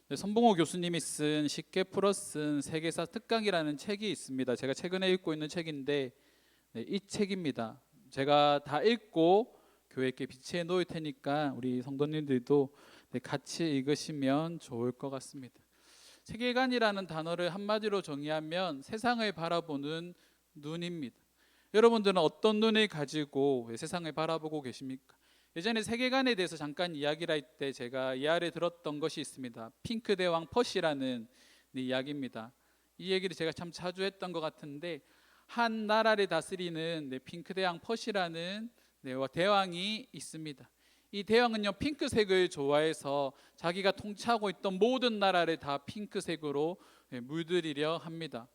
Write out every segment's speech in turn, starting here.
네, 선봉호 교수님이 쓴 쉽게 풀어 쓴 세계사 특강이라는 책이 있습니다. 제가 최근에 읽고 있는 책인데 이 책입니다. 제가 다 읽고 교회께 비치해 놓을 테니까 우리 성도님들도 같이 읽으시면 좋을 것 같습니다. 세계관이라는 단어를 한마디로 정의하면 세상을 바라보는 눈입니다. 여러분들은 어떤 눈을 가지고 세상을 바라보고 계십니까? 예전에 세계관에 대해서 잠깐 이야기를 할 때 제가 이야기를 들었던 것이 있습니다. 핑크 대왕 퍼시라는 이야기입니다. 이 얘기를 제가 참 자주 했던 것 같은데, 한 나라를 다스리는 핑크 대왕 퍼시라는 대왕이 있습니다. 이 대왕은요, 핑크색을 좋아해서 자기가 통치하고 있던 모든 나라를 다 핑크색으로 물들이려 합니다.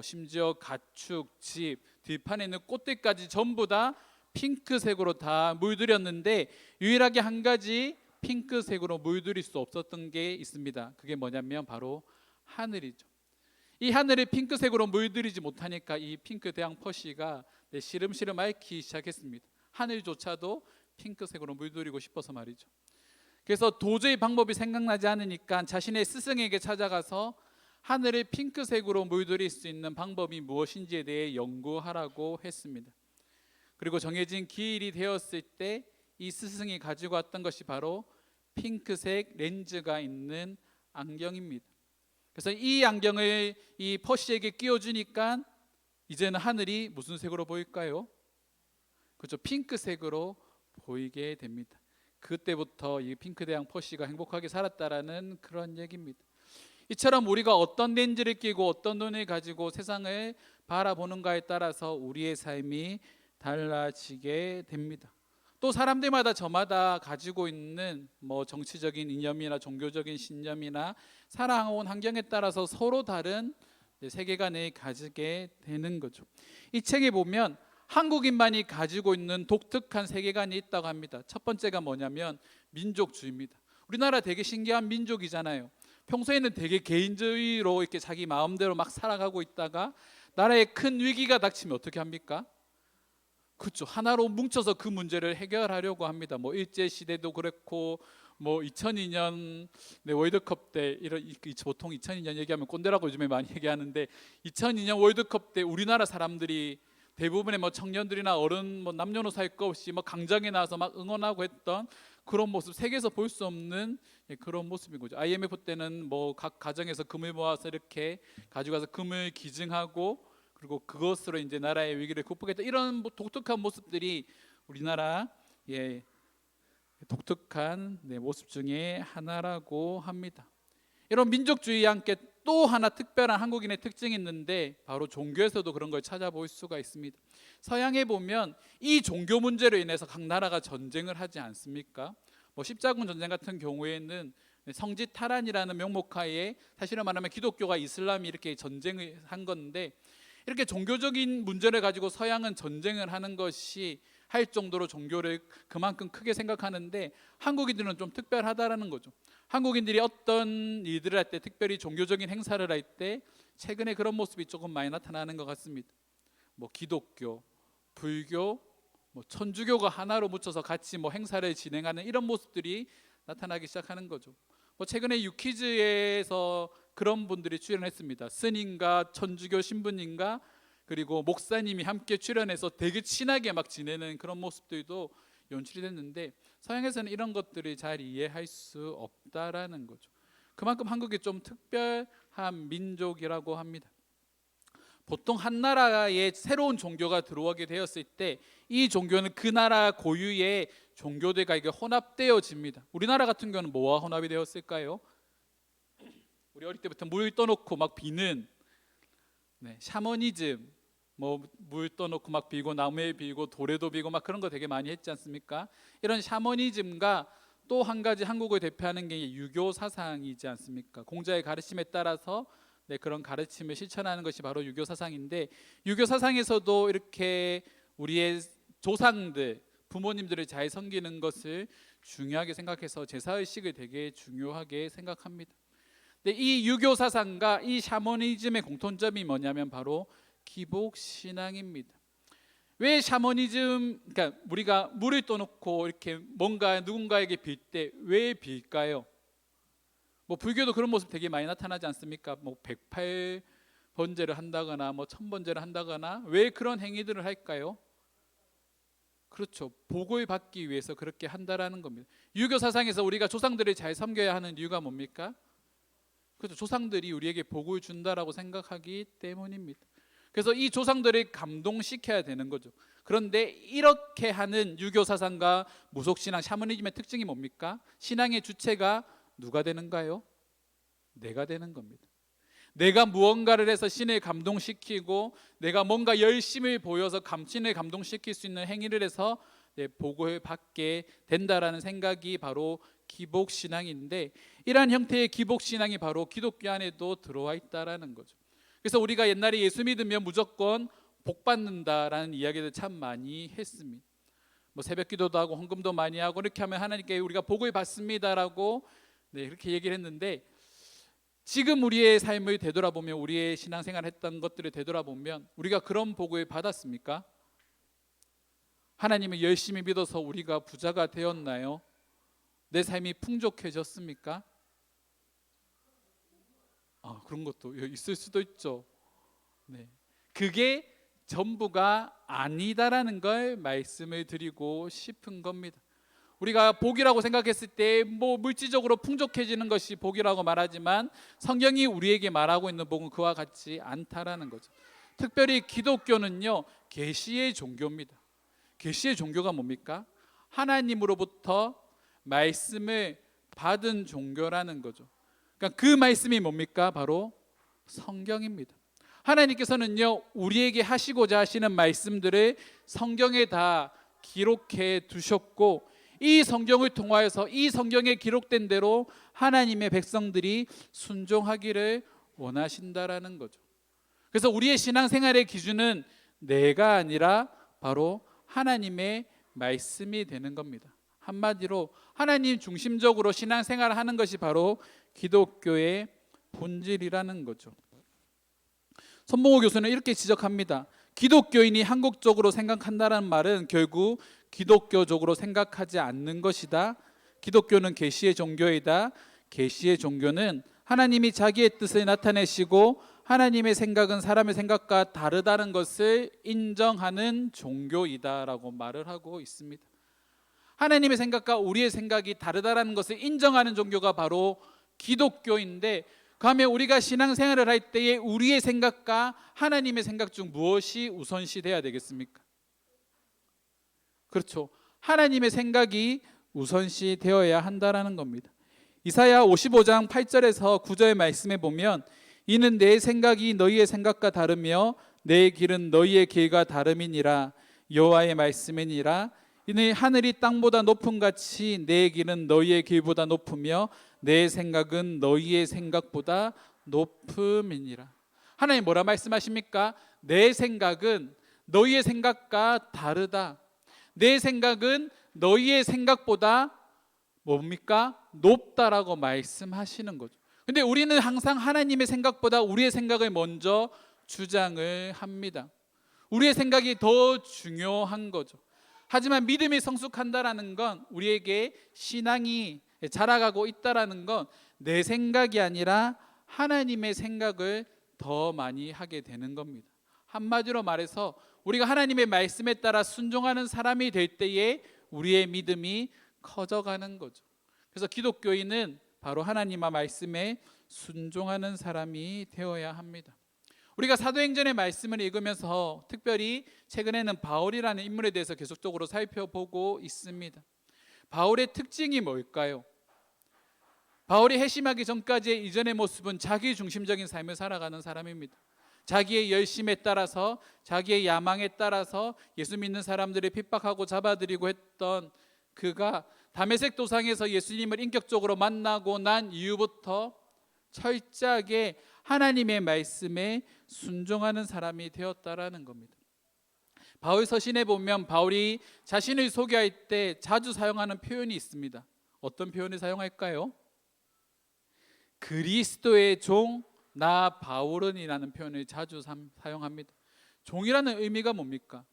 심지어 가축, 집, 들판에 있는 꽃들까지 전부 다 핑크색으로 다 물들였는데, 유일하게 한 가지 핑크색으로 물들일 수 없었던 게 있습니다. 그게 뭐냐면 바로 하늘이죠. 이 하늘을 핑크색으로 물들이지 못하니까 이 핑크 대왕 퍼시가 시름시름 앓기 시작했습니다. 하늘조차도 핑크색으로 물들이고 싶어서 말이죠. 그래서 도저히 방법이 생각나지 않으니까 자신의 스승에게 찾아가서 하늘을 핑크색으로 물들일 수 있는 방법이 무엇인지에 대해 연구하라고 했습니다. 그리고 정해진 기일이 되었을 때 이 스승이 가지고 왔던 것이 바로 핑크색 렌즈가 있는 안경입니다. 그래서 이 안경을 이 퍼시에게 끼워주니까 이제는 하늘이 무슨 색으로 보일까요? 그렇죠, 핑크색으로 보이게 됩니다. 그때부터 이 핑크 대왕 퍼시가 행복하게 살았다라는 그런 얘기입니다. 이처럼 우리가 어떤 렌즈를 끼고 어떤 눈을 가지고 세상을 바라보는가에 따라서 우리의 삶이 달라지게 됩니다. 또 사람들마다 저마다 가지고 있는 정치적인 이념이나 종교적인 신념이나 살아온 환경에 따라서 서로 다른 세계관을 가지게 되는 거죠. 이 책에 보면 한국인만이 가지고 있는 독특한 세계관이 있다고 합니다. 첫 번째가 뭐냐면 민족주의입니다. 우리나라 되게 신기한 민족이잖아요. 평소에는 되게 개인주의로 이렇게 자기 마음대로 막 살아가고 있다가 나라에 큰 위기가 닥치면 어떻게 합니까? 그렇죠, 하나로 뭉쳐서 그 문제를 해결하려고 합니다. 일제 시대도 그렇고 2002년 월드컵 때 보통 2002년 얘기하면 꼰대라고 요즘에 많이 얘기하는데, 2002년 월드컵 때 우리나라 사람들이 대부분의 청년들이나 어른 남녀노소 할 것 없이 강장에 나와서 막 응원하고 했던 그런 모습, 세계에서 볼 수 없는 그런 모습인 거죠. IMF 때는 각 가정에서 금을 모아서 이렇게 가져가서 금을 기증하고, 그리고 그것으로 이제 나라의 위기를 극복했다, 이런 독특한 모습들이 우리나라의 독특한 모습 중에 하나라고 합니다. 이런 민족주의와 함께 또 하나 특별한 한국인의 특징이 있는데, 바로 종교에서도 그런 걸 찾아볼 수가 있습니다. 서양에 보면 이 종교 문제로 인해서 각 나라가 전쟁을 하지 않습니까? 십자군 전쟁 같은 경우에는 성지 탈환이라는 명목하에 사실은 말하면 기독교가 이슬람이 이렇게 전쟁을 한 건데, 이렇게 종교적인 문제를 가지고 서양은 전쟁을 하는 것이 할 정도로 종교를 그만큼 크게 생각하는데, 한국인들은 좀 특별하다라는 거죠. 한국인들이 어떤 일들을 할 때, 특별히 종교적인 행사를 할 때 최근에 그런 모습이 조금 많이 나타나는 것 같습니다. 기독교, 불교, 천주교가 하나로 묻혀서 같이 행사를 진행하는 이런 모습들이 나타나기 시작하는 거죠. 최근에 유퀴즈에서 그런 분들이 출연했습니다. 스님과 천주교 신부님과 그리고 목사님이 함께 출연해서 되게 친하게 막 지내는 그런 모습들도 연출이 됐는데, 서양에서는 이런 것들을 잘 이해할 수 없다라는 거죠. 그만큼 한국이 좀 특별한 민족이라고 합니다. 보통 한 나라에 새로운 종교가 들어오게 되었을 때 이 종교는 그 나라 고유의 종교들과 이게 혼합되어집니다. 우리나라 같은 경우는 뭐와 혼합이 되었을까요? 우리 어릴 때부터 물 떠놓고 막 비는 샤머니즘, 물 떠놓고 막 비고 나무에 비고 돌에도 비고 막 그런 거 되게 많이 했지 않습니까? 이런 샤머니즘과 또 한 가지 한국을 대표하는 게 유교 사상이지 않습니까? 공자의 가르침에 따라서 그런 가르침을 실천하는 것이 바로 유교 사상인데, 유교 사상에서도 이렇게 우리의 조상들, 부모님들을 잘 섬기는 것을 중요하게 생각해서 제사의식을 되게 중요하게 생각합니다. 근데 이 유교 사상과 이 샤머니즘의 공통점이 뭐냐면 바로 기복신앙입니다. 왜 샤머니즘, 그러니까 우리가 물을 떠놓고 이렇게 뭔가 누군가에게 빌 때 왜 빌까요? 뭐 불교도 그런 모습 되게 많이 나타나지 않습니까? 뭐 108번제를 한다거나 뭐 1000번제를 한다거나. 왜 그런 행위들을 할까요? 그렇죠. 복을 받기 위해서 그렇게 한다라는 겁니다. 유교 사상에서 우리가 조상들을 잘 섬겨야 하는 이유가 뭡니까? 그렇죠. 조상들이 우리에게 복을 준다라고 생각하기 때문입니다. 그래서 이 조상들을 감동시켜야 되는 거죠. 그런데 이렇게 하는 유교 사상과 무속신앙, 샤머니즘의 특징이 뭡니까? 신앙의 주체가 누가 되는가요? 내가 되는 겁니다. 내가 무언가를 해서 신을 감동시키고 내가 뭔가 열심을 보여서 신을 감동시킬 수 있는 행위를 해서 복을 받게 된다라는 생각이 바로 기복신앙인데, 이러한 형태의 기복신앙이 바로 기독교 안에도 들어와 있다라는 거죠. 그래서 우리가 옛날에 예수 믿으면 무조건 복 받는다라는 이야기를 참 많이 했습니다. 뭐 새벽기도도 하고 헌금도 많이 하고 이렇게 하면 하나님께 우리가 복을 받습니다라고 이렇게 얘기를 했는데, 지금 우리의 삶을 되돌아보면, 우리의 신앙생활을 했던 것들을 되돌아보면 우리가 그런 복을 받았습니까? 하나님을 열심히 믿어서 우리가 부자가 되었나요? 내 삶이 풍족해졌습니까? 그런 것도 있을 수도 있죠. 그게 전부가 아니다라는 걸 말씀을 드리고 싶은 겁니다. 우리가 복이라고 생각했을 때 뭐 물질적으로 풍족해지는 것이 복이라고 말하지만, 성경이 우리에게 말하고 있는 복은 그와 같지 않다라는 거죠. 특별히 기독교는요, 계시의 종교입니다. 계시의 종교가 뭡니까? 하나님으로부터 말씀을 받은 종교라는 거죠. 그러니까 그 말씀이 뭡니까? 바로 성경입니다. 하나님께서는요, 우리에게 하시고자 하시는 말씀들을 성경에 다 기록해 두셨고, 이 성경을 통하여서 이 성경에 기록된 대로 하나님의 백성들이 순종하기를 원하신다라는 거죠. 그래서 우리의 신앙생활의 기준은 내가 아니라 바로 하나님의 말씀이 되는 겁니다. 한마디로 하나님 중심적으로 신앙생활을 하는 것이 바로 기독교의 본질이라는 거죠. 손봉호 교수는 이렇게 지적합니다. 기독교인이 한국적으로 생각한다는 말은 결국 기독교적으로 생각하지 않는 것이다. 기독교는 계시의 종교이다. 계시의 종교는 하나님이 자기의 뜻을 나타내시고 하나님의 생각은 사람의 생각과 다르다는 것을 인정하는 종교이다라고 말을 하고 있습니다. 하나님의 생각과 우리의 생각이 다르다라는 것을 인정하는 종교가 바로 기독교인데, 그러면 우리가 신앙생활을 할 때에 우리의 생각과 하나님의 생각 중 무엇이 우선시 돼야 되겠습니까? 그렇죠. 하나님의 생각이 우선시 되어야 한다라는 겁니다. 이사야 55장 8절에서 9절의 말씀에 보면, 이는 내 생각이 너희의 생각과 다르며 내 길은 너희의 길과 다름이니라. 여호와의 말씀이니라. 이는 하늘이 땅보다 높음 같이 내 길은 너희의 길보다 높으며 내 생각은 너희의 생각보다 높음이니라. 하나님 뭐라 말씀하십니까? 내 생각은 너희의 생각과 다르다. 내 생각은 너희의 생각보다 뭡니까? 높다라고 말씀하시는 거죠. 근데 우리는 항상 하나님의 생각보다 우리의 생각을 먼저 주장을 합니다. 우리의 생각이 더 중요한 거죠. 하지만 믿음이 성숙한다라는 건, 우리에게 신앙이 자라가고 있다라는 건 내 생각이 아니라 하나님의 생각을 더 많이 하게 되는 겁니다. 한마디로 말해서 우리가 하나님의 말씀에 따라 순종하는 사람이 될 때에 우리의 믿음이 커져가는 거죠. 그래서 기독교인은 바로 하나님의 말씀에 순종하는 사람이 되어야 합니다. 우리가 사도행전의 말씀을 읽으면서 특별히 최근에는 바울이라는 인물에 대해서 계속적으로 살펴보고 있습니다. 바울의 특징이 뭘까요? 바울이 회심하기 전까지의 이전의 모습은 자기 중심적인 삶을 살아가는 사람입니다. 자기의 열심에 따라서, 자기의 야망에 따라서 예수 믿는 사람들을 핍박하고 잡아들이고 했던 그가 다메섹 도상에서 예수님을 인격적으로 만나고 난 이후부터 철저하게 하나님의 말씀에 순종하는 사람이 되었다라는 겁니다. 바울 서신에 보면 바울이 자신을 소개할 때 자주 사용하는 표현이 있습니다. 어떤 표현을 사용할까요? 그리스도의 종 나 바울은이라는 표현을 자주 사용합니다. 종이라는 의미가 뭡니까?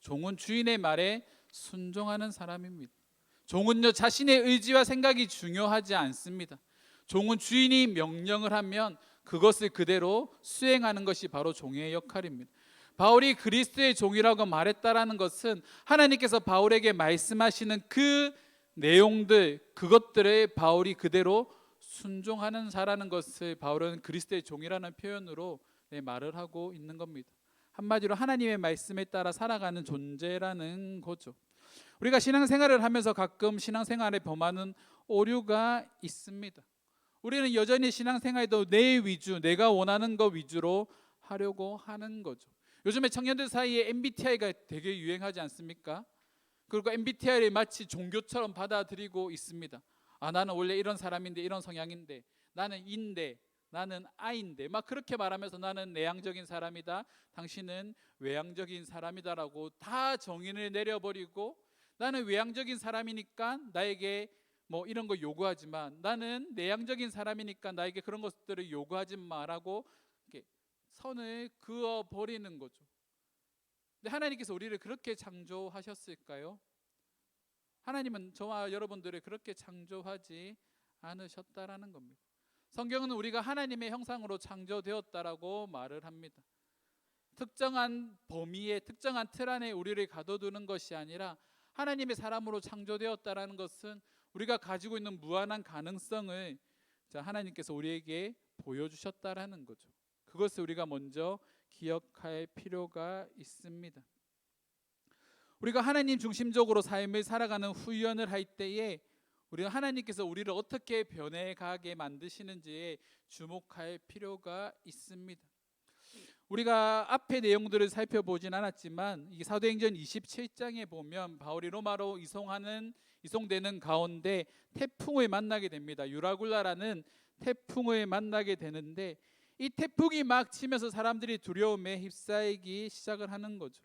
종은 주인의 말에 순종하는 사람입니다. 종은요, 자신의 의지와 생각이 중요하지 않습니다. 종은 주인이 명령을 하면 그것을 그대로 수행하는 것이 바로 종의 역할입니다. 바울이 그리스도의 종이라고 말했다라는 것은 하나님께서 바울에게 말씀하시는 그 내용들, 그것들에 바울이 그대로 순종하는 자라는 것을 바울은 그리스도의 종이라는 표현으로 말을 하고 있는 겁니다. 한마디로 하나님의 말씀에 따라 살아가는 존재라는 거죠. 우리가 신앙생활을 하면서 가끔 신앙생활에 범하는 오류가 있습니다. 우리는 여전히 신앙생활도 내 위주, 내가 원하는 것 위주로 하려고 하는 거죠. 요즘에 청년들 사이에 MBTI가 되게 유행하지 않습니까? 그리고 MBTI를 마치 종교처럼 받아들이고 있습니다. 나는 원래 이런 사람인데, 이런 성향인데, 나는 E인데, 나는 I인데, 막 그렇게 말하면서 나는 내향적인 사람이다, 당신은 외향적인 사람이다라고 다 정의를 내려버리고, 나는 외향적인 사람이니까 나에게 뭐 이런 거 요구하지만, 나는 내향적인 사람이니까 나에게 그런 것들을 요구하지 마라고 이렇게 선을 그어 버리는 거죠. 근데 하나님께서 우리를 그렇게 창조하셨을까요? 하나님은 저와 여러분들을 그렇게 창조하지 않으셨다라는 겁니다. 성경은 우리가 하나님의 형상으로 창조되었다라고 말을 합니다. 특정한 범위에, 특정한 틀 안에 우리를 가둬두는 것이 아니라 하나님의 사람으로 창조되었다라는 것은 우리가 가지고 있는 무한한 가능성을 하나님께서 우리에게 보여주셨다라는 거죠. 그것을 우리가 먼저 기억할 필요가 있습니다. 우리가 하나님 중심적으로 삶을 살아가는 훈련을 할 때에 우리가 하나님께서 우리를 어떻게 변해가게 만드시는지에 주목할 필요가 있습니다. 우리가 앞의 내용들을 살펴보진 않았지만 이 사도행전 27장에 보면 바울이 로마로 이송되는 가운데 태풍을 만나게 됩니다. 유라굴라라는 태풍을 만나게 되는데, 이 태풍이 막 치면서 사람들이 두려움에 휩싸이기 시작을 하는 거죠.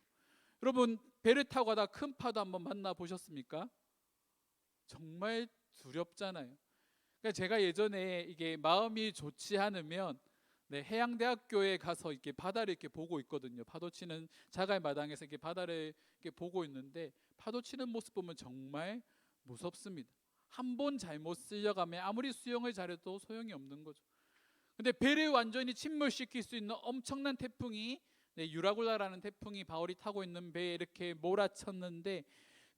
여러분, 배를 타고 가다 큰 파도 한번 만나 보셨습니까? 정말 두렵잖아요. 그러니까 제가 예전에 이게 마음이 좋지 않으면 해양대학교에 가서 이렇게 바다를 이렇게 보고 있거든요. 파도 치는 자갈 마당에서 이렇게 바다를 이렇게 보고 있는데, 파도 치는 모습 보면 정말 무섭습니다. 한 번 잘못 쓸려가면 아무리 수영을 잘해도 소용이 없는 거죠. 근데 배를 완전히 침몰시킬 수 있는 엄청난 태풍이, 유라굴라라는 태풍이 바울이 타고 있는 배에 이렇게 몰아쳤는데,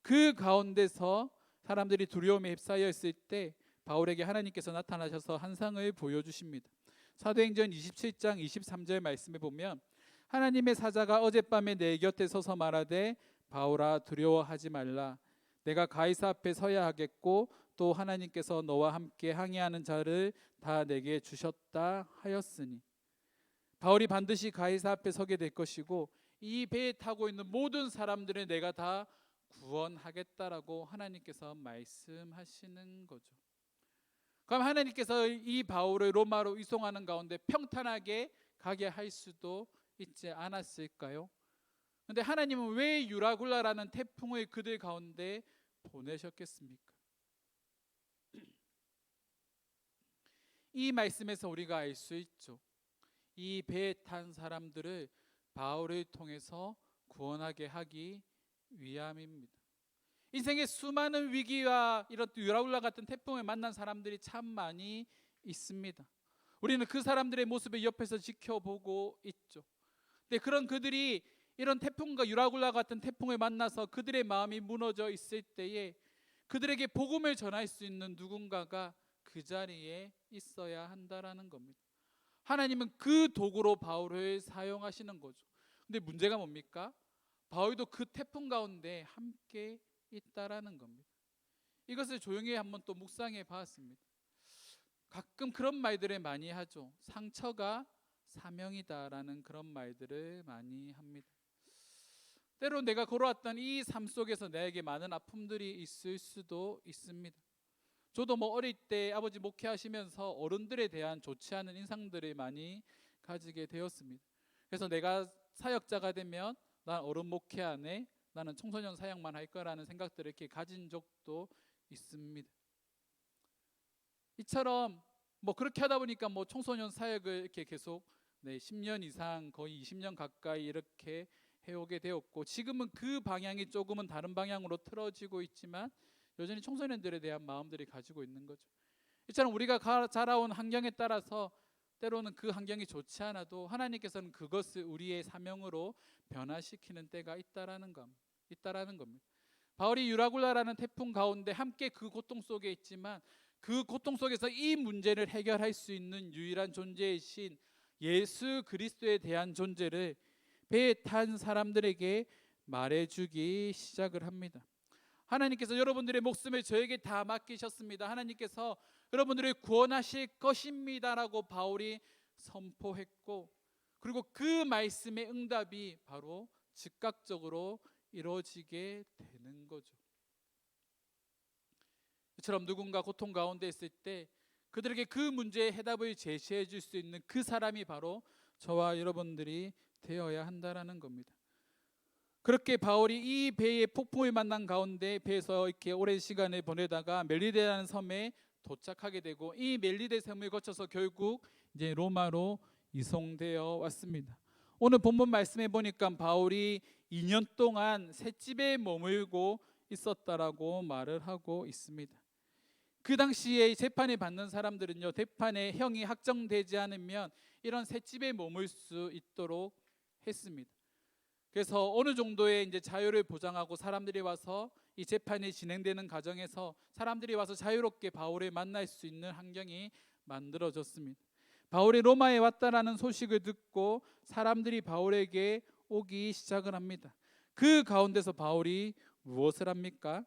그 가운데서 사람들이 두려움에 휩싸여 있을 때 바울에게 하나님께서 나타나셔서 환상을 보여주십니다. 사도행전 27장 23절 말씀에 보면, 하나님의 사자가 어젯밤에 내 곁에 서서 말하되 바울아 두려워하지 말라, 내가 가이사 앞에 서야 하겠고 또 하나님께서 너와 함께 항해하는 자를 다 내게 주셨다 하였으니, 바울이 반드시 가이사 앞에 서게 될 것이고 이 배에 타고 있는 모든 사람들을 내가 다 구원하겠다라고 하나님께서 말씀하시는 거죠. 그럼 하나님께서 이 바울을 로마로 이송하는 가운데 평탄하게 가게 할 수도 있지 않았을까요? 그런데 하나님은 왜 유라굴라라는 태풍을 그들 가운데 보내셨겠습니까? 이 말씀에서 우리가 알 수 있죠. 이 배에 탄 사람들을 바울을 통해서 구원하게 하기 위함입니다. 인생의 수많은 위기와 이런 유라굴라 같은 태풍을 만난 사람들이 참 많이 있습니다. 우리는 그 사람들의 모습을 옆에서 지켜보고 있죠. 근데 그런 그들이 이런 태풍과 유라굴라 같은 태풍을 만나서 그들의 마음이 무너져 있을 때에 그들에게 복음을 전할 수 있는 누군가가 그 자리에 있어야 한다라는 겁니다. 하나님은 그 도구로 바울을 사용하시는 거죠. 근데 문제가 뭡니까? 바울도 그 태풍 가운데 함께 있다라는 겁니다. 이것을 조용히 한번 또 묵상해 봤습니다. 가끔 그런 말들을 많이 하죠. 상처가 사명이다라는 그런 말들을 많이 합니다. 때로 내가 걸어왔던 이 삶 속에서 나에게 많은 아픔들이 있을 수도 있습니다. 저도 어릴 때 아버지 목회하시면서 어른들에 대한 좋지 않은 인상들을 많이 가지게 되었습니다. 그래서 내가 사역자가 되면 난 어른 목회 안 해, 나는 청소년 사역만 할 거라는 생각들을 이렇게 가진 적도 있습니다. 이처럼 그렇게 하다 보니까 청소년 사역을 이렇게 계속 10년 이상, 거의 20년 가까이 이렇게 해오게 되었고, 지금은 그 방향이 조금은 다른 방향으로 틀어지고 있지만 여전히 청소년들에 대한 마음들이 가지고 있는 거죠. 이처럼 우리가 자라온 환경에 따라서 때로는 그 환경이 좋지 않아도 하나님께서는 그것을 우리의 사명으로 변화시키는 때가 있다라는 겁니다. 바울이 유라굴라라는 태풍 가운데 함께 그 고통 속에 있지만 그 고통 속에서 이 문제를 해결할 수 있는 유일한 존재이신 예수 그리스도에 대한 존재를 배에 탄 사람들에게 말해주기 시작을 합니다. 하나님께서 여러분들의 목숨을 저에게 다 맡기셨습니다. 하나님께서 여러분들을 구원하실 것입니다라고 바울이 선포했고, 그리고 그 말씀의 응답이 바로 즉각적으로 이루어지게 되는 거죠. 이처럼 누군가 고통 가운데 있을 때 그들에게 그 문제의 해답을 제시해 줄 수 있는 그 사람이 바로 저와 여러분들이 되어야 한다라는 겁니다. 그렇게 바울이 이 배의 폭풍을 만난 가운데 배에서 이렇게 오랜 시간을 보내다가 멜리데라는 섬에 도착하게 되고, 이 멜리데 섬을 거쳐서 결국 이제 로마로 이송되어 왔습니다. 오늘 본문 말씀해 보니까 바울이 2년 동안 셋집에 머물고 있었다라고 말을 하고 있습니다. 그 당시에 재판을 받는 사람들은요, 재판의 형이 확정되지 않으면 이런 셋집에 머물 수 있도록 했습니다. 그래서 어느 정도의 이제 자유를 보장하고 사람들이 와서 이 재판이 진행되는 과정에서 사람들이 와서 자유롭게 바울을 만날 수 있는 환경이 만들어졌습니다. 바울이 로마에 왔다라는 소식을 듣고 사람들이 바울에게 오기 시작을 합니다. 그 가운데서 바울이 무엇을 합니까?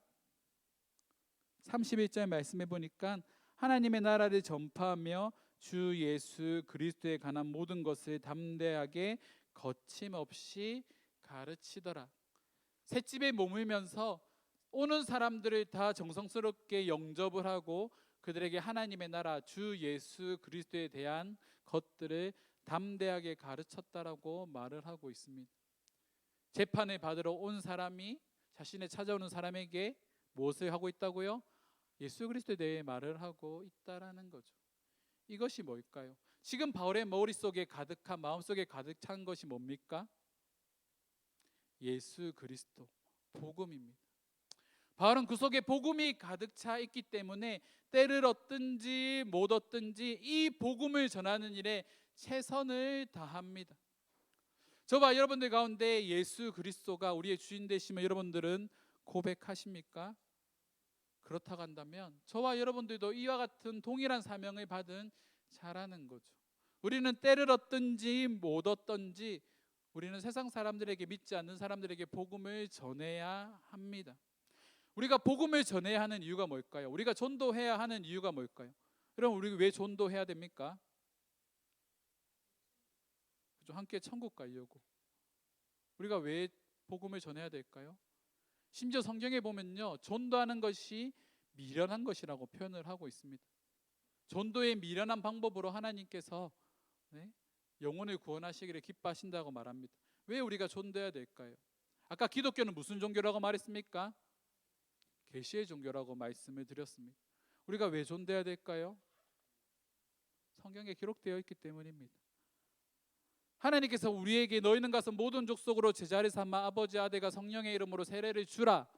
31절 말씀해 보니까 하나님의 나라를 전파하며 주 예수 그리스도에 관한 모든 것을 담대하게 거침없이 가르치더라. 셋집에 머물면서 오는 사람들을 다 정성스럽게 영접을 하고 그들에게 하나님의 나라 주 예수 그리스도에 대한 것들을 담대하게 가르쳤다라고 말을 하고 있습니다. 재판을 받으러 온 사람이 자신의 찾아오는 사람에게 무엇을 하고 있다고요? 예수 그리스도에 대해 말을 하고 있다라는 거죠. 이것이 뭘까요? 지금 바울의 머릿속에 가득한, 마음속에 가득 찬 것이 뭡니까? 예수 그리스도, 복음입니다. 바울은 그 속에 복음이 가득 차 있기 때문에 때를 얻든지 못 얻든지 이 복음을 전하는 일에 최선을 다합니다. 저와 여러분들 가운데 예수 그리스도가 우리의 주인 되시면 여러분들은 고백하십니까? 그렇다고 한다면 저와 여러분들도 이와 같은 동일한 사명을 받은 자라는 거죠. 우리는 때를 얻든지 못 얻든지 우리는 세상 사람들에게, 믿지 않는 사람들에게 복음을 전해야 합니다. 우리가 복음을 전해야 하는 이유가 뭘까요? 우리가 전도해야 하는 이유가 뭘까요? 여러분, 우리 왜 전도해야 됩니까? 함께 천국 가려고. 우리가 왜 복음을 전해야 될까요? 심지어 성경에 보면요, 전도하는 것이 미련한 것이라고 표현을 하고 있습니다. 전도의 미련한 방법으로 하나님께서 영혼을 구원하시기를 기뻐하신다고 말합니다. 왜 우리가 전도해야 될까요? 아까 기독교는 무슨 종교라고 말했습니까? 계시의 종교라고 말씀을 드렸습니다. 우리가 왜 전도해야 될까요? 성경에 기록되어 있기 때문입니다. 하나님께서 우리에게 너희는 가서 모든 족속으로 제자를 삼아 아버지 아들과 성령의 이름으로 세례를 주라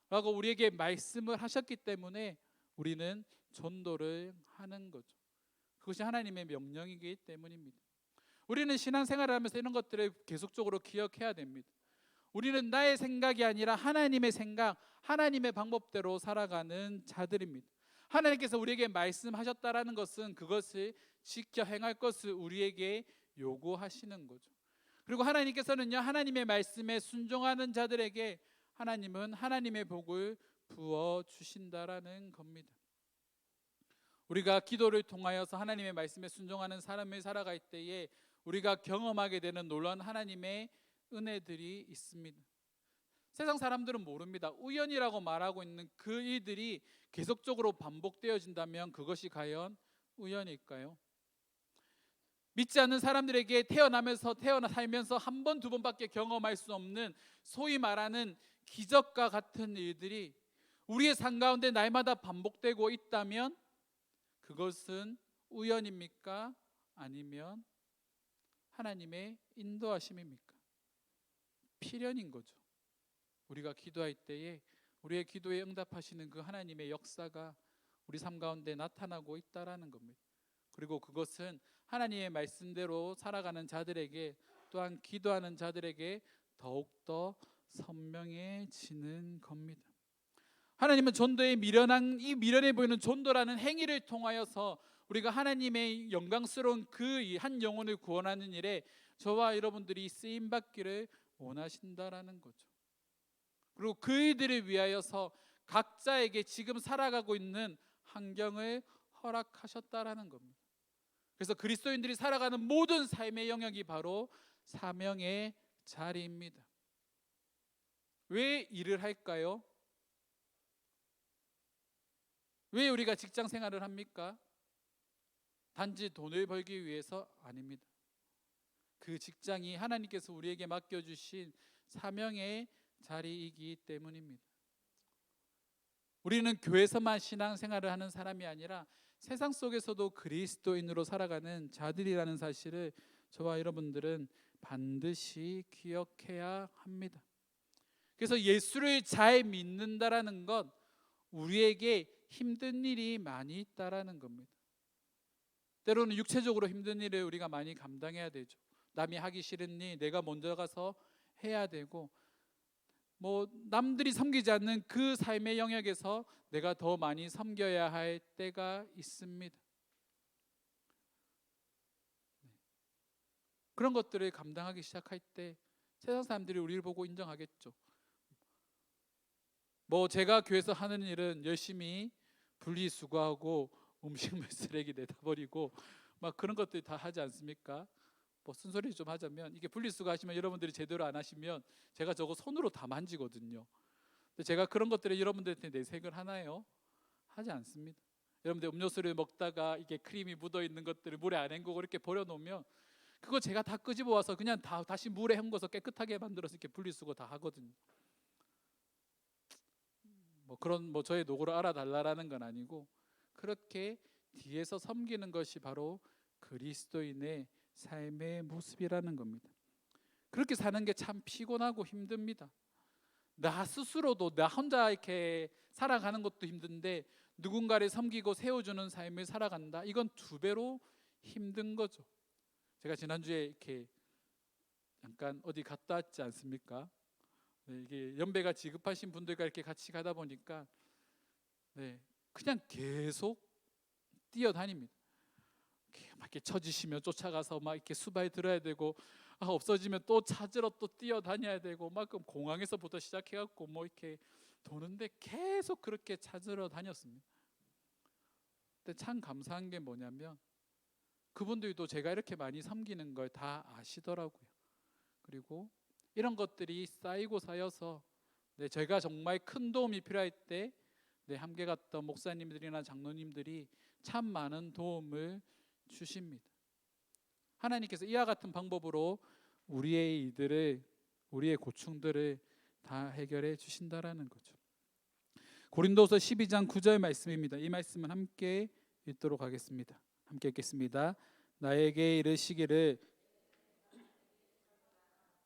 라고 우리에게 말씀을 하셨기 때문에 우리는 전도를 하는 거죠. 그것이 하나님의 명령이기 때문입니다. 우리는 신앙생활을 하면서 이런 것들을 계속적으로 기억해야 됩니다. 우리는 나의 생각이 아니라 하나님의 생각, 하나님의 방법대로 살아가는 자들입니다. 하나님께서 우리에게 말씀하셨다라는 것은 그것을 지켜 행할 것을 우리에게 요구하시는 거죠. 그리고 하나님께서는요, 하나님의 말씀에 순종하는 자들에게 하나님은 하나님의 복을 부어 주신다라는 겁니다. 우리가 기도를 통하여서 하나님의 말씀에 순종하는 삶을 살아갈 때에 우리가 경험하게 되는 놀라운 하나님의 은혜들이 있습니다. 세상 사람들은 모릅니다. 우연이라고 말하고 있는 그 일들이 계속적으로 반복되어진다면 그것이 과연 우연일까요? 믿지 않는 사람들에게 살면서 한 번, 두 번밖에 경험할 수 없는 소위 말하는 기적과 같은 일들이 우리의 삶 가운데 날마다 반복되고 있다면 그것은 우연입니까? 아니면 하나님의 인도하심입니까? 필연인 거죠. 우리가 기도할 때에 우리의 기도에 응답하시는 그 하나님의 역사가 우리 삶 가운데 나타나고 있다라는 겁니다. 그리고 그것은 하나님의 말씀대로 살아가는 자들에게, 또한 기도하는 자들에게 더욱더 선명해지는 겁니다. 하나님은 전도의 이 미련해 보이는 전도라는 행위를 통하여서 우리가 하나님의 영광스러운 그 한 영혼을 구원하는 일에 저와 여러분들이 쓰임 받기를 원하신다라는 거죠. 그리고 그이들을 위하여서 각자에게 지금 살아가고 있는 환경을 허락하셨다라는 겁니다. 그래서 그리스도인들이 살아가는 모든 삶의 영역이 바로 사명의 자리입니다. 왜 일을 할까요? 왜 우리가 직장 생활을 합니까? 단지 돈을 벌기 위해서 아닙니다. 그 직장이 하나님께서 우리에게 맡겨주신 사명의 자리이기 때문입니다. 우리는 교회에서만 신앙생활을 하는 사람이 아니라 세상 속에서도 그리스도인으로 살아가는 자들이라는 사실을 저와 여러분들은 반드시 기억해야 합니다. 그래서 예수를 잘 믿는다라는 것, 우리에게 힘든 일이 많이 있다라는 겁니다. 때로는 육체적으로 힘든 일을 우리가 많이 감당해야 되죠. 남이 하기 싫은 일 내가 먼저 가서 해야 되고, 남들이 섬기지 않는 그 삶의 영역에서 내가 더 많이 섬겨야 할 때가 있습니다. 그런 것들을 감당하기 시작할 때 세상 사람들이 우리를 보고 인정하겠죠. 제가 교회에서 하는 일은 열심히 분리수거하고 음식물 쓰레기 내다 버리고 그런 것들 다 하지 않습니까? 쓴소리 좀 하자면, 이게 분리수거 하시면 여러분들이 제대로 안 하시면 제가 저거 손으로 다 만지거든요. 근데 제가 그런 것들을 여러분들한테 내색을 하나요? 하지 않습니다. 여러분들 음료수를 먹다가 이게 크림이 묻어 있는 것들을 물에 안 헹구고 이렇게 버려놓으면 그거 제가 다 끄집어 와서 그냥 다시 물에 헹궈서 깨끗하게 만들어서 이렇게 분리수거 다 하거든요. 그런 저의 노고를 알아달라는 건 아니고, 그렇게 뒤에서 섬기는 것이 바로 그리스도인의 삶의 모습이라는 겁니다. 그렇게 사는 게 참 피곤하고 힘듭니다. 나 스스로도 나 혼자 이렇게 살아가는 것도 힘든데 누군가를 섬기고 세워주는 삶을 살아간다, 이건 두 배로 힘든 거죠. 제가 지난주에 이렇게 잠깐 어디 갔다 왔지 않습니까? 이게 연배가 지급하신 분들과 이렇게 같이 가다 보니까 그냥 계속 뛰어다닙니다. 이렇게 처지시면 쫓아가서 이렇게 수발 들어야 되고, 없어지면 또 찾으러 또 뛰어다녀야 되고, 그럼 공항에서부터 시작해갖고 이렇게 도는데 계속 그렇게 찾으러 다녔습니다. 근데 참 감사한 게 뭐냐면, 그분들도 제가 이렇게 많이 섬기는 걸 다 아시더라고요. 그리고 이런 것들이 쌓이고 쌓여서 제가 정말 큰 도움이 필요할 때 함께 갔던 목사님들이나 장로님들이 참 많은 도움을 주십니다. 하나님께서 이와 같은 방법으로 우리의 일들을, 우리의 고충들을 다 해결해 주신다라는 거죠. 고린도서 12장 9절 말씀입니다. 이 말씀은 함께 읽도록 하겠습니다. 함께 읽겠습니다. 나에게 이르시기를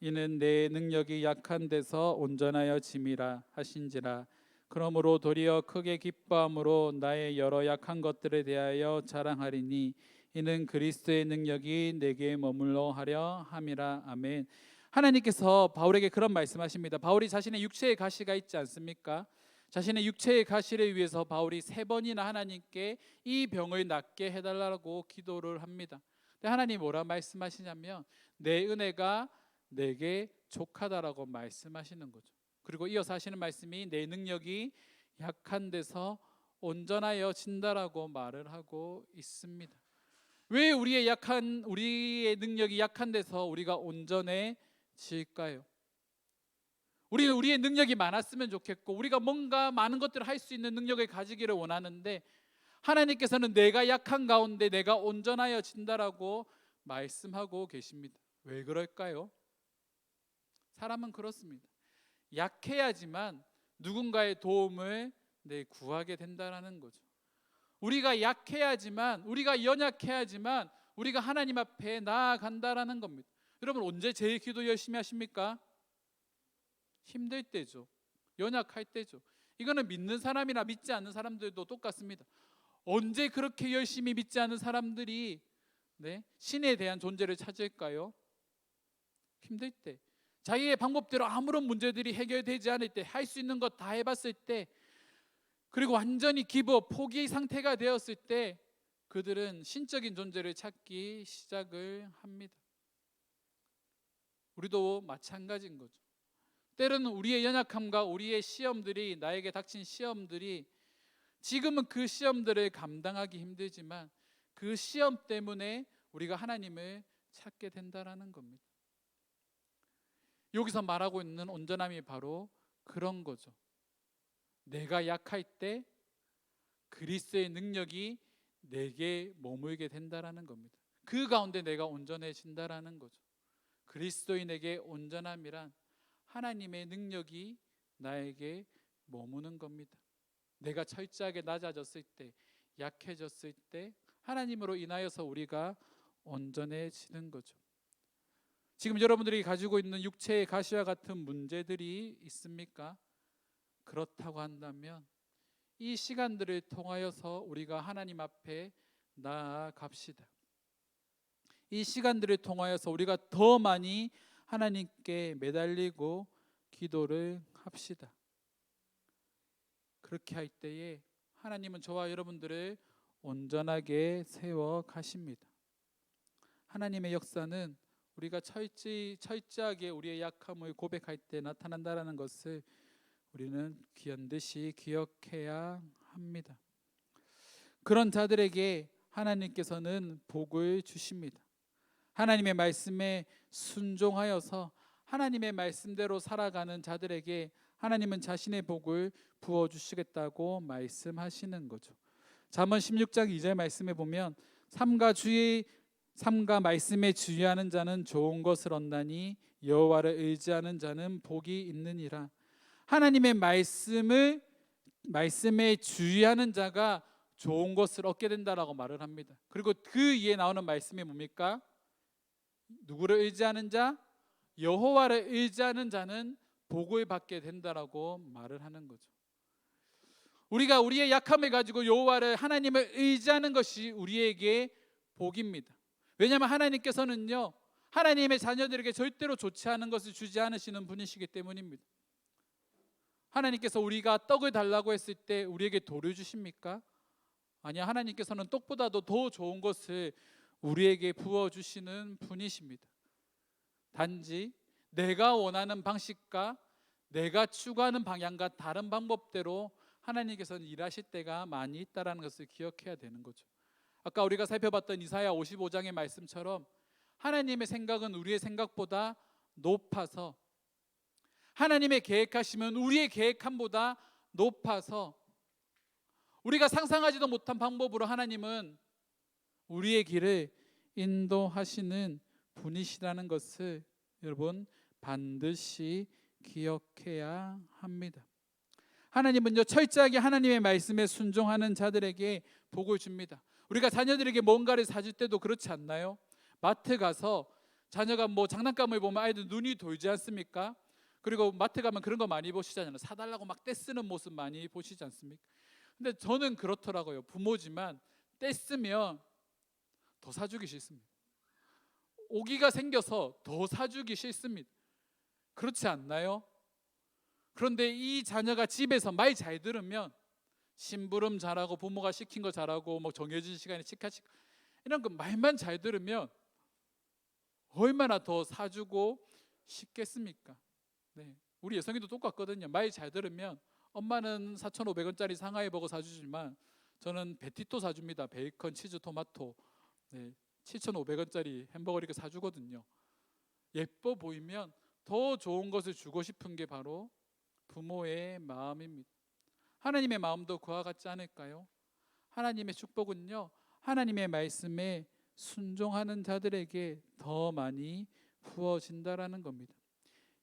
이는 내 능력이 약한 데서 온전하여 짐이라 하신지라. 그러므로 도리어 크게 기뻐함으로 나의 여러 약한 것들에 대하여 자랑하리니 이는 그리스도의 능력이 내게 머물러 하려 함이라. 아멘. 하나님께서 바울에게 그런 말씀하십니다. 바울이 자신의 육체의 가시가 있지 않습니까? 자신의 육체의 가시를 위해서 바울이 3번이나 하나님께 이 병을 낫게 해달라고 기도를 합니다. 근데 하나님 뭐라 말씀하시냐면 내 은혜가 내게 족하다라고 말씀하시는 거죠. 그리고 이어서 하시는 말씀이 내 능력이 약한 데서 온전하여 진다라고 말을 하고 있습니다. 왜 우리의 능력이 약한 데서 우리가 온전해질까요? 우리는 우리의 능력이 많았으면 좋겠고, 우리가 뭔가 많은 것들을 할 수 있는 능력을 가지기를 원하는데, 하나님께서는 내가 약한 가운데 내가 온전하여 진다라고 말씀하고 계십니다. 왜 그럴까요? 사람은 그렇습니다. 약해야지만 누군가의 도움을 구하게 된다는 거죠. 우리가 약해야지만, 우리가 연약해야지만 우리가 하나님 앞에 나아간다라는 겁니다. 여러분, 언제 제일 기도 열심히 하십니까? 힘들 때죠. 연약할 때죠. 이거는 믿는 사람이나 믿지 않는 사람들도 똑같습니다. 언제 그렇게 열심히 믿지 않은 사람들이 신에 대한 존재를 찾을까요? 힘들 때, 자기의 방법대로 아무런 문제들이 해결되지 않을 때, 할 수 있는 것 다 해봤을 때, 그리고 완전히 기브업, 포기 상태가 되었을 때 그들은 신적인 존재를 찾기 시작을 합니다. 우리도 마찬가지인 거죠. 때로는 우리의 연약함과 우리의 시험들이, 나에게 닥친 시험들이 지금은 그 시험들을 감당하기 힘들지만 그 시험 때문에 우리가 하나님을 찾게 된다라는 겁니다. 여기서 말하고 있는 온전함이 바로 그런 거죠. 내가 약할 때 그리스도의 능력이 내게 머물게 된다라는 겁니다. 그 가운데 내가 온전해진다라는 거죠. 그리스도인에게 온전함이란 하나님의 능력이 나에게 머무는 겁니다. 내가 철저하게 낮아졌을 때, 약해졌을 때 하나님으로 인하여서 우리가 온전해지는 거죠. 지금 여러분들이 가지고 있는 육체의 가시와 같은 문제들이 있습니까? 그렇다고 한다면 이 시간들을 통하여서 우리가 하나님 앞에 나아갑시다. 이 시간들을 통하여서 우리가 더 많이 하나님께 매달리고 기도를 합시다. 그렇게 할 때에 하나님은 저와 여러분들을 온전하게 세워 가십니다. 하나님의 역사는 우리가 철저하게 우리의 약함을 고백할 때 나타난다는 것을 우리는 귀한 듯이 기억해야 합니다. 그런 자들에게 하나님께서는 복을 주십니다. 하나님의 말씀에 순종하여서 하나님의 말씀대로 살아가는 자들에게 하나님은 자신의 복을 부어주시겠다고 말씀하시는 거죠. 잠언 16장 2절 말씀에 보면 삼가 말씀에 주의하는 자는 좋은 것을 얻나니 여호와를 의지하는 자는 복이 있느니라. 하나님의 말씀에 주의하는 자가 좋은 것을 얻게 된다라고 말을 합니다. 그리고 그 위에 나오는 말씀이 뭡니까? 누구를 의지하는 자? 여호와를 의지하는 자는 복을 받게 된다라고 말을 하는 거죠. 우리가 우리의 약함을 가지고 여호와를, 하나님을 의지하는 것이 우리에게 복입니다. 왜냐하면 하나님께서는요, 하나님의 자녀들에게 절대로 좋지 않은 것을 주지 않으시는 분이시기 때문입니다. 하나님께서 우리가 떡을 달라고 했을 때 우리에게 돌을 주십니까? 아니요, 하나님께서는 떡보다도 더 좋은 것을 우리에게 부어주시는 분이십니다. 단지 내가 원하는 방식과 내가 추구하는 방향과 다른 방법대로 하나님께서는 일하실 때가 많이 있다는 것을 기억해야 되는 거죠. 아까 우리가 살펴봤던 이사야 55장의 말씀처럼 하나님의 생각은 우리의 생각보다 높아서, 하나님의 계획하심은 우리의 계획함보다 높아서, 우리가 상상하지도 못한 방법으로 하나님은 우리의 길을 인도하시는 분이시라는 것을 여러분 반드시 기억해야 합니다. 하나님은요, 철저하게 하나님의 말씀에 순종하는 자들에게 복을 줍니다. 우리가 자녀들에게 뭔가를 사줄 때도 그렇지 않나요? 마트 가서 자녀가 장난감을 보면 아이들 눈이 돌지 않습니까? 그리고 마트 가면 그런 거 많이 보시잖아요. 사달라고 막 떼쓰는 모습 많이 보시지 않습니까? 근데 저는 그렇더라고요. 부모지만 떼쓰면 더 사주기 싫습니다. 오기가 생겨서 더 사주기 싫습니다. 그렇지 않나요? 그런데 이 자녀가 집에서 말 잘 들으면 심부름 잘하고 부모가 시킨 거 잘하고 정해진 시간에 치카치카 이런 거 말만 잘 들으면 얼마나 더 사주고 싶겠습니까? 네, 우리 예성이도 똑같거든요. 말 잘 들으면 엄마는 4,500원짜리 상하이버거 사주지만 저는 베티또 사줍니다. 베이컨, 치즈, 토마토. 7,500원짜리 햄버거 이렇게 사주거든요. 예뻐 보이면 더 좋은 것을 주고 싶은 게 바로 부모의 마음입니다. 하나님의 마음도 그와 같지 않을까요? 하나님의 축복은요, 하나님의 말씀에 순종하는 자들에게 더 많이 부어진다라는 겁니다.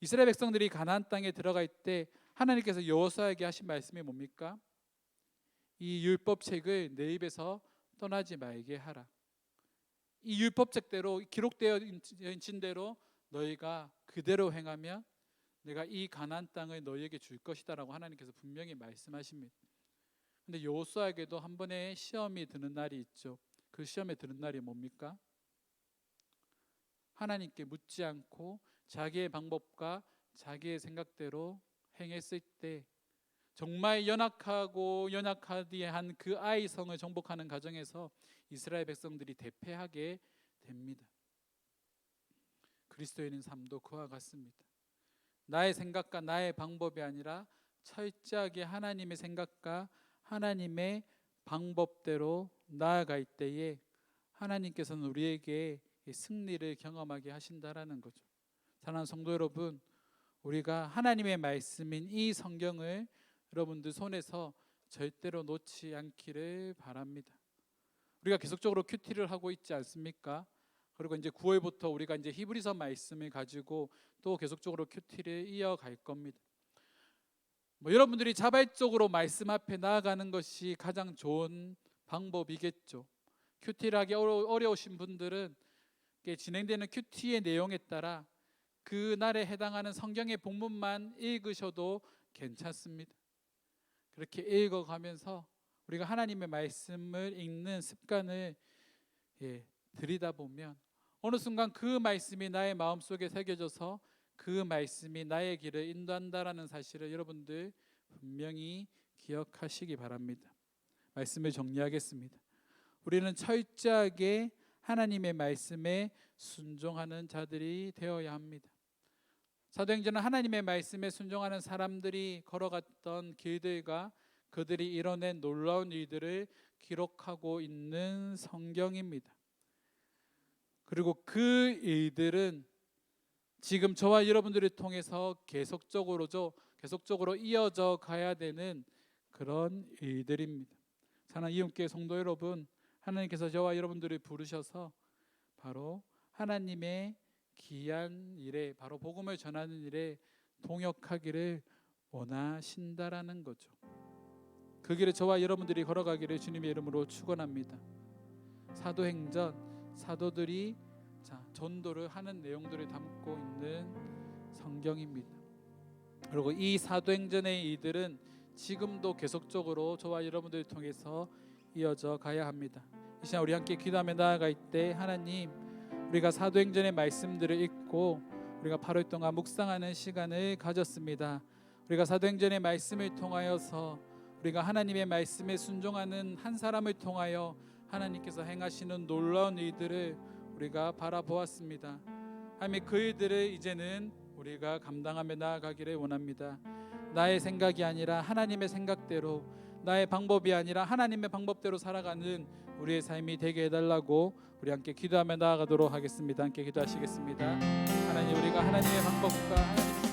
이스라엘 백성들이 가나안 땅에 들어갈 때 하나님께서 여호수아에게 하신 말씀이 뭡니까? 이 율법책을 내 입에서 떠나지 말게 하라. 이 율법책대로 기록되어 있는 대로 너희가 그대로 행하면 내가 이 가나안 땅을 너희에게 줄 것이다라고 하나님께서 분명히 말씀하십니다. 근데 여호수아에게도 한 번의 시험이 드는 날이 있죠. 그 시험에 드는 날이 뭡니까? 하나님께 묻지 않고 자기의 방법과 자기의 생각대로 행했을 때 정말 연약하고 연약하디한 그 아이 성을 정복하는 과정에서 이스라엘 백성들이 대패하게 됩니다. 그리스도인의 삶도 그와 같습니다. 나의 생각과 나의 방법이 아니라 철저하게 하나님의 생각과 하나님의 방법대로 나아갈 때에 하나님께서는 우리에게 승리를 경험하게 하신다라는 거죠. 사랑하는 성도 여러분, 우리가 하나님의 말씀인 이 성경을 여러분들 손에서 절대로 놓지 않기를 바랍니다. 우리가 계속적으로 큐티를 하고 있지 않습니까? 그리고 이제 9월부터 우리가 이제 히브리서 말씀을 가지고 또 계속적으로 큐티를 이어갈 겁니다. 여러분들이 자발적으로 말씀 앞에 나아가는 것이 가장 좋은 방법이겠죠. 큐티를 하기 어려우신 분들은 진행되는 큐티의 내용에 따라 그 날에 해당하는 성경의 본문만 읽으셔도 괜찮습니다. 그렇게 읽어가면서 우리가 하나님의 말씀을 읽는 습관을 들이다 보면 어느 순간 그 말씀이 나의 마음속에 새겨져서 그 말씀이 나의 길을 인도한다라는 사실을 여러분들 분명히 기억하시기 바랍니다. 말씀을 정리하겠습니다. 우리는 철저하게 하나님의 말씀에 순종하는 자들이 되어야 합니다. 사도행전은 하나님의 말씀에 순종하는 사람들이 걸어갔던 길들과 그들이 이뤄낸 놀라운 일들을 기록하고 있는 성경입니다. 그리고 그 일들은 지금 저와 여러분들을 통해서 계속적으로 이어져 가야 되는 그런 일들입니다. 사랑하는 이웃교회 성도 여러분, 하나님께서 저와 여러분들을 부르셔서 바로 하나님의 귀한 일에, 바로 복음을 전하는 일에 동역하기를 원하신다라는 거죠. 그 길을 저와 여러분들이 걸어가기를 주님의 이름으로 축원합니다. 사도행전, 사도들이 전도를 하는 내용들을 담고 있는 성경입니다. 그리고 이 사도행전의 일들은 지금도 계속적으로 저와 여러분들을 통해서 이어져 가야 합니다. 이 시간 우리 함께 기도하며 나아갈 때 하나님, 우리가 사도행전의 말씀들을 읽고 우리가 8월 동안 묵상하는 시간을 가졌습니다. 우리가 사도행전의 말씀을 통하여서 우리가 하나님의 말씀에 순종하는 한 사람을 통하여 하나님께서 행하시는 놀라운 일들을 우리가 바라보았습니다. 하나님, 그 일들을 이제는 우리가 감당하며 나아가기를 원합니다. 나의 생각이 아니라 하나님의 생각대로, 나의 방법이 아니라 하나님의 방법대로 살아가는 우리의 삶이 되게 해달라고 우리 함께 기도하며 나아가도록 하겠습니다. 함께 기도하시겠습니다. 하나님, 우리가 하나님의 방법과 하나님의